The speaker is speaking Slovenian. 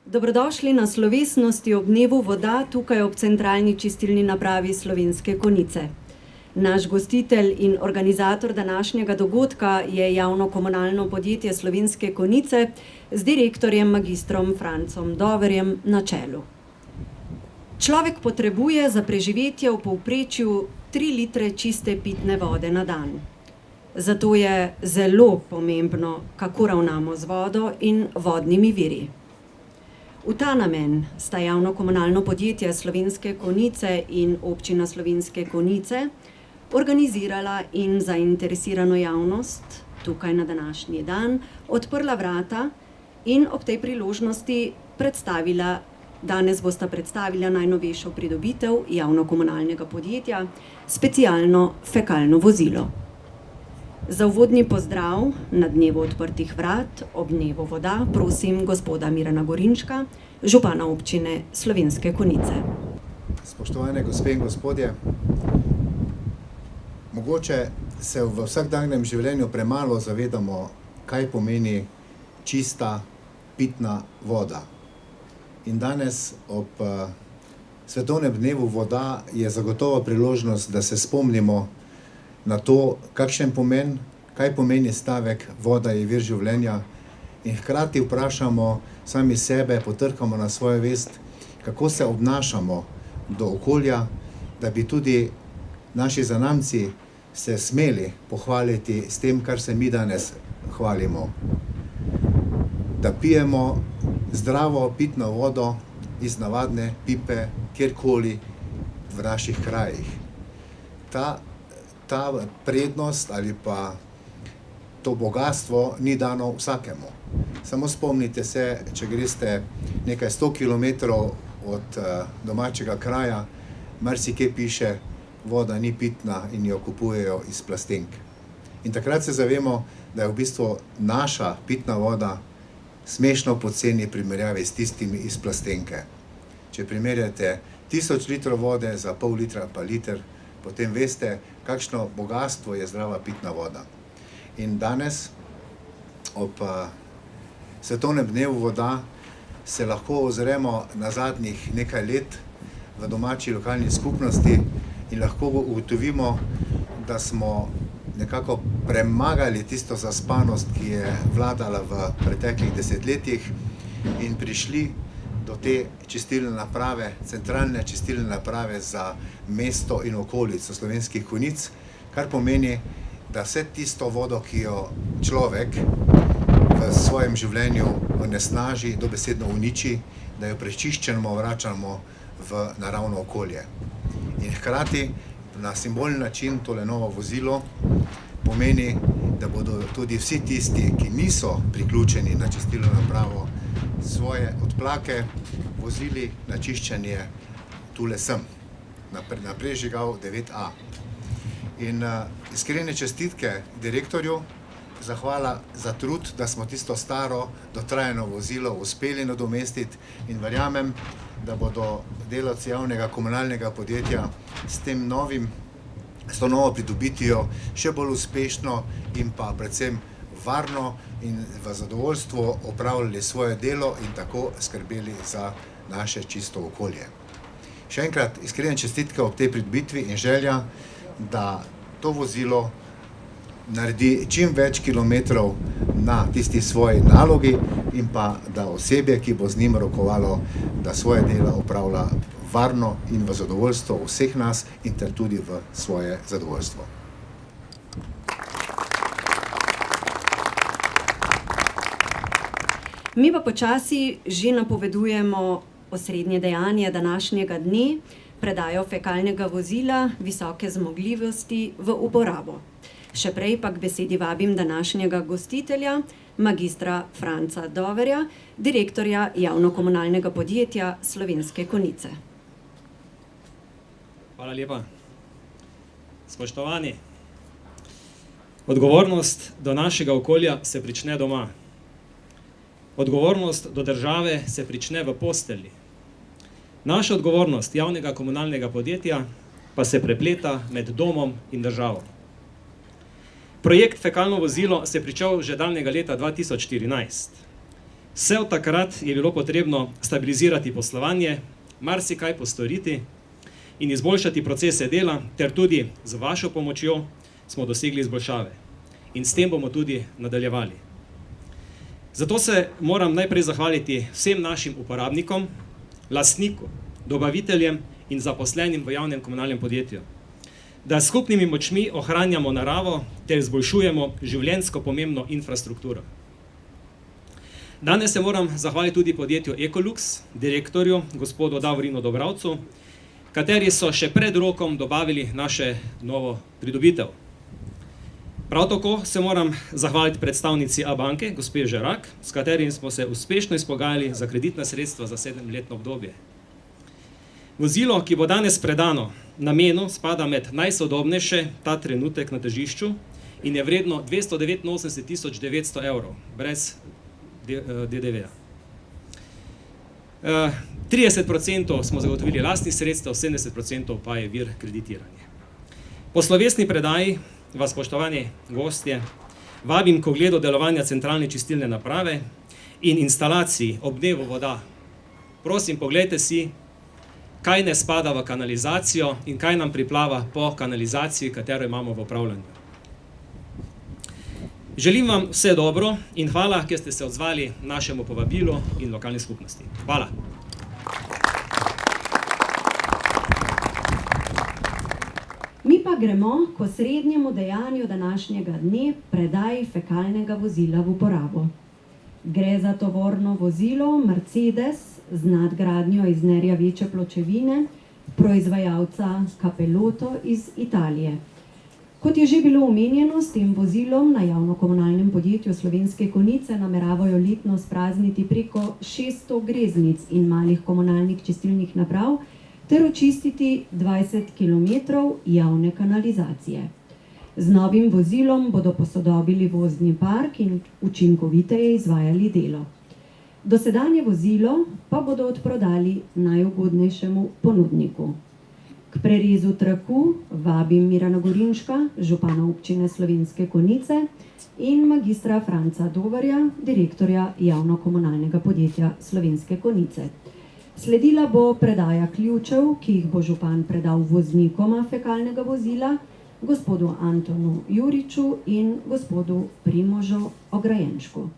Dobrodošli na slovesnosti ob dnevu voda tukaj ob centralni čistilni napravi Slovenske Konjice. Naš gostitelj in organizator današnjega dogodka je javno komunalno podjetje Slovenske Konjice z direktorjem magistrom Francom Doverjem na čelu. Človek potrebuje za preživetje v povprečju 3 litre čiste pitne vode na dan. Zato je zelo pomembno, kako ravnamo z vodo in vodnimi viri. V ta namen sta javno komunalno podjetje Slovenske Konjice in občina Slovenske Konjice organizirala in zainteresirano javnost tukaj na današnji dan odprla vrata in ob tej priložnosti danes bosta predstavila najnovejšo pridobitev javno-komunalnega podjetja, specialno fekalno vozilo. Za uvodni pozdrav na dnevu odprtih vrat ob dnevu voda prosim gospoda Mirana Gorinčka, župana občine Slovenske Konjice. Spoštovane gospe in gospodje, mogoče se v vsakdanjem življenju premalo zavedamo, kaj pomeni čista pitna voda. In danes ob svetovnem dnevu voda je zagotovo priložnost, da se spomnimo na to, kaj pomeni stavek voda je vir življenja in hkrati vprašamo sami sebe, potrkamo na svojo vest, kako se obnašamo do okolja, da bi tudi naši zanamci se smeli pohvaliti s tem, kar se mi danes hvalimo. Da pijemo zdravo pitno vodo iz navadne pipe, kjerkoli v naših krajih. Ta prednost ali pa to bogastvo ni dano vsakemu. Samo spomnite se, če greste nekaj 100 kilometrov od domačega kraja, marsikje piše, voda ni pitna in jo kupujejo iz plastenk. In takrat se zavemo, da je v bistvu naša pitna voda smešno poceni v primerjavi s tistimi iz plastenke. Če primerjate 1000 litrov vode za pol litra pa liter, potem veste, kakšno bogastvo je zdrava pitna voda. In danes, ob svetovnem dnevu voda, se lahko ozremo na zadnjih nekaj let v domači lokalni skupnosti in lahko ugotovimo, da smo nekako premagali tisto zaspanost, ki je vladala v preteklih desetletjih in prišli do te čistilne naprave, centralne čistilne naprave za mesto in okolico Slovenskih Konjic, kar pomeni, da vse tisto vodo, ki jo človek v svojem življenju onesnaži, dobesedno uniči, da jo prečiščeno vračamo v naravno okolje. In hkrati na simbolni način tole novo vozilo pomeni, da bodo tudi vsi tisti, ki niso priključeni na čistilno napravo, svoje odplake vozili na čiščenje tule sem, na Prežigal 9A. In iskrene čestitke direktorju, zahvala za trud, da smo tisto staro, dotrajano vozilo uspeli nadomestiti in verjamem, da bodo delavci javnega komunalnega podjetja s to novo pridobitijo še bolj uspešno in pa predvsem varno in v zadovoljstvo opravljali svoje delo in tako skrbeli za naše čisto okolje. Še enkrat iskrene čestitke ob tej pridobitvi in želja, da to vozilo naredi čim več kilometrov na tisti svoji nalogi in pa da osebje, ki bo z njim rokovalo, da svoje delo opravlja varno in v zadovoljstvo vseh nas in ter tudi v svoje zadovoljstvo. Mi pa počasi že napovedujemo osrednje dejanje današnjega dne, predajo fekalnega vozila visoke zmogljivosti v uporabo. Še prej pa k besedi vabim današnjega gostitelja, magistra Franca Doverja, direktorja javno-komunalnega podjetja Slovenske Konjice. Hvala lepa. Spoštovani, odgovornost do našega okolja se prične doma. Odgovornost do države se prične v postelji. Naša odgovornost javnega komunalnega podjetja pa se prepleta med domom in državo. Projekt fekalno vozilo se je pričel že daljnega leta 2014. Vse od takrat je bilo potrebno stabilizirati poslovanje, marsikaj postoriti in izboljšati procese dela, ter tudi z vašo pomočjo smo dosegli izboljšave. In s tem bomo tudi nadaljevali. Zato se moram najprej zahvaliti vsem našim uporabnikom, lastnikom, dobaviteljem in zaposlenim v javnem komunalnem podjetju, da s skupnimi močmi ohranjamo naravo ter izboljšujemo življenjsko pomembno infrastrukturo. Danes se moram zahvaliti tudi podjetju Ekolux, direktorju, gospodu Davorinu Dobravcu, kateri so še pred rokom dobavili naše novo pridobitev. Prav tako se moram zahvaliti predstavnici Abanke, gospe Žerak, s katerim smo se uspešno izpogajali za kreditna sredstva za 7-letno obdobje. Vozilo, ki bo danes predano namenu, spada med najsodobnejše ta trenutek na tržišču in je vredno 289 900 brez DDV-ja. 30% smo zagotovili lastnih sredstev, 70% pa je vir kreditiranja. Po slovesni predaji vas, spoštovani gostje, vabim k ogledu delovanja centralne čistilne naprave in instalaciji ob dnevu voda. Prosim, poglejte si, kaj ne spada v kanalizacijo in kaj nam priplava po kanalizaciji, katero imamo v upravljanju. Želim vam vse dobro in hvala, ker ste se odzvali našemu povabilu in lokalni skupnosti. Hvala. Mi pa gremo k osrednjemu dejanju današnjega dne, predaji fekalnega vozila v uporabo. Gre za tovorno vozilo Mercedes z nadgradnjo iz nerjaveče pločevine, proizvajalca Capeloto iz Italije. Kot je že bilo omenjeno, s tem vozilom na javno-komunalnem podjetju Slovenske Konjice nameravajo letno sprazniti preko 600 greznic in malih komunalnih čistilnih naprav ter očistiti 20 km javne kanalizacije. Z novim vozilom bodo posodobili vozni park in učinkoviteje izvajali delo. Dosedanje vozilo pa bodo odprodali najugodnejšemu ponudniku. K prerezu traku vabim Mirana Gorinška, župana občine Slovenske Konjice, in magistra Franca Dovarja, direktorja javno-komunalnega podjetja Slovenske Konjice. Sledila bo predaja ključev, ki jih bo župan predal voznikoma fekalnega vozila, gospodu Antonu Juriču in gospodu Primožu Ograjenšku.